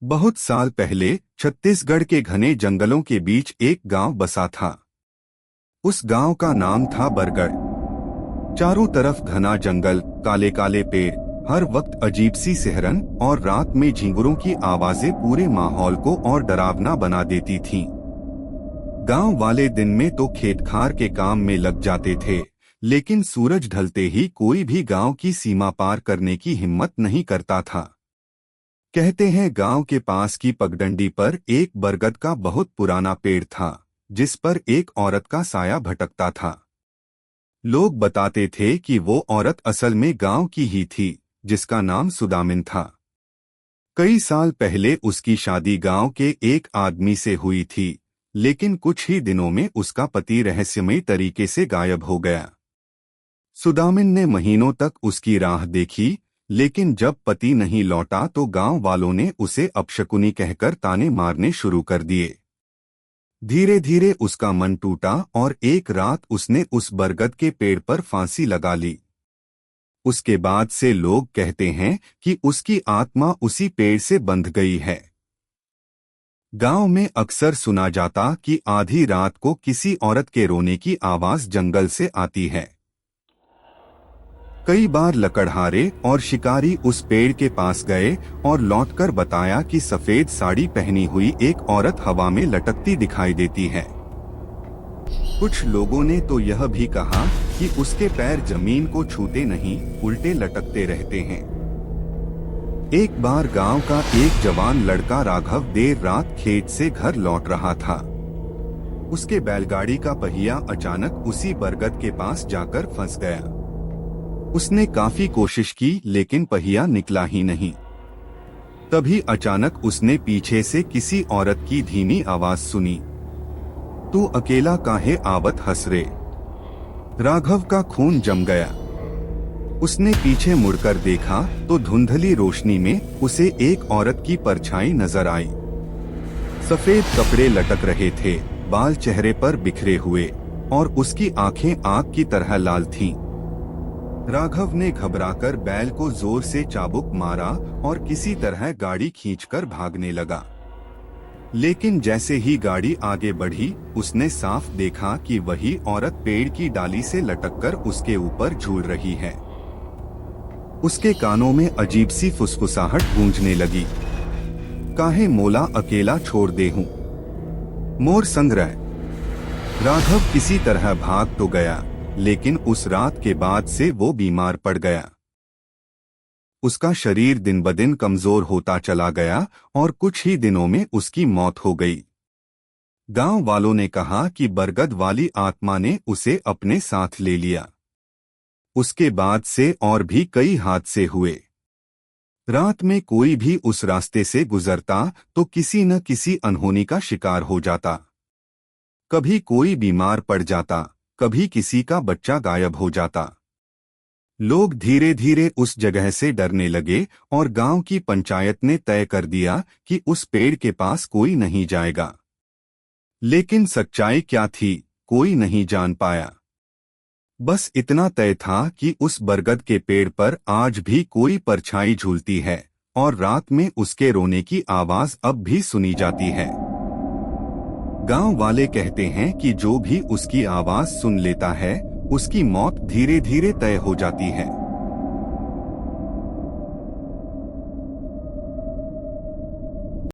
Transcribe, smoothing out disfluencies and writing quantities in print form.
बहुत साल पहले छत्तीसगढ़ के घने जंगलों के बीच एक गांव बसा था। उस गांव का नाम था बरगढ़। चारों तरफ घना जंगल, काले काले पेड़, हर वक्त अजीब सी सिहरन और रात में झींगुरों की आवाजें पूरे माहौल को और डरावना बना देती थीं। गांव वाले दिन में तो खेत-खार के काम में लग जाते थे, लेकिन सूरज ढलते ही कोई भी गांव की सीमा पार करने की हिम्मत नहीं करता था। कहते हैं गांव के पास की पगडंडी पर एक बरगद का बहुत पुराना पेड़ था, जिस पर एक औरत का साया भटकता था। लोग बताते थे कि वो औरत असल में गांव की ही थी, जिसका नाम सुदामिन था। कई साल पहले उसकी शादी गांव के एक आदमी से हुई थी, लेकिन कुछ ही दिनों में उसका पति रहस्यमयी तरीके से गायब हो गया। सुदामिन ने महीनों तक उसकी राह देखी, लेकिन जब पति नहीं लौटा तो गांव वालों ने उसे अपशकुनी कहकर ताने मारने शुरू कर दिए। धीरे धीरे उसका मन टूटा और एक रात उसने उस बरगद के पेड़ पर फांसी लगा ली। उसके बाद से लोग कहते हैं कि उसकी आत्मा उसी पेड़ से बंध गई है। गांव में अक्सर सुना जाता कि आधी रात को किसी औरत के रोने की आवाज जंगल से आती है। कई बार लकड़हारे और शिकारी उस पेड़ के पास गए और लौटकर बताया कि सफेद साड़ी पहनी हुई एक औरत हवा में लटकती दिखाई देती है। कुछ लोगों ने तो यह भी कहा कि उसके पैर जमीन को छूते नहीं, उल्टे लटकते रहते हैं। एक बार गांव का एक जवान लड़का राघव देर रात खेत से घर लौट रहा था। उसके बैलगाड़ी का पहिया अचानक उसी बरगद के पास जाकर फंस गया। उसने काफी कोशिश की, लेकिन पहिया निकला ही नहीं। तभी अचानक उसने पीछे से किसी औरत की धीमी आवाज सुनी, "तू अकेला काहे आवत हंस रे?" राघव का खून जम गया। उसने पीछे मुड़कर देखा तो धुंधली रोशनी में उसे एक औरत की परछाई नजर आई। सफेद कपड़े लटक रहे थे, बाल चेहरे पर बिखरे हुए और उसकी आंखें आग की तरह लाल थीं। राघव ने घबराकर बैल को जोर से चाबुक मारा और किसी तरह गाड़ी खींचकर भागने लगा। लेकिन जैसे ही गाड़ी आगे बढ़ी, उसने साफ देखा कि वही औरत पेड़ की डाली से लटककर उसके ऊपर झूल रही है। उसके कानों में अजीब सी फुसफुसाहट गूंजने लगी, "काहे मोला अकेला छोड़ दे हूँ, मोर संग्रह।" राघव किसी तरह भाग तो गया, लेकिन उस रात के बाद से वो बीमार पड़ गया। उसका शरीर दिन ब दिन कमजोर होता चला गया और कुछ ही दिनों में उसकी मौत हो गई। गांव वालों ने कहा कि बरगद वाली आत्मा ने उसे अपने साथ ले लिया। उसके बाद से और भी कई हादसे हुए। रात में कोई भी उस रास्ते से गुजरता तो किसी न किसी अनहोनी का शिकार हो जाता। कभी कोई बीमार पड़ जाता, कभी किसी का बच्चा गायब हो जाता। लोग धीरे धीरे उस जगह से डरने लगे और गांव की पंचायत ने तय कर दिया कि उस पेड़ के पास कोई नहीं जाएगा। लेकिन सच्चाई क्या थी, कोई नहीं जान पाया। बस इतना तय था कि उस बरगद के पेड़ पर आज भी कोई परछाई झूलती है और रात में उसके रोने की आवाज अब भी सुनी जाती है। गांव वाले कहते हैं कि जो भी उसकी आवाज सुन लेता है, उसकी मौत धीरे धीरे तय हो जाती है।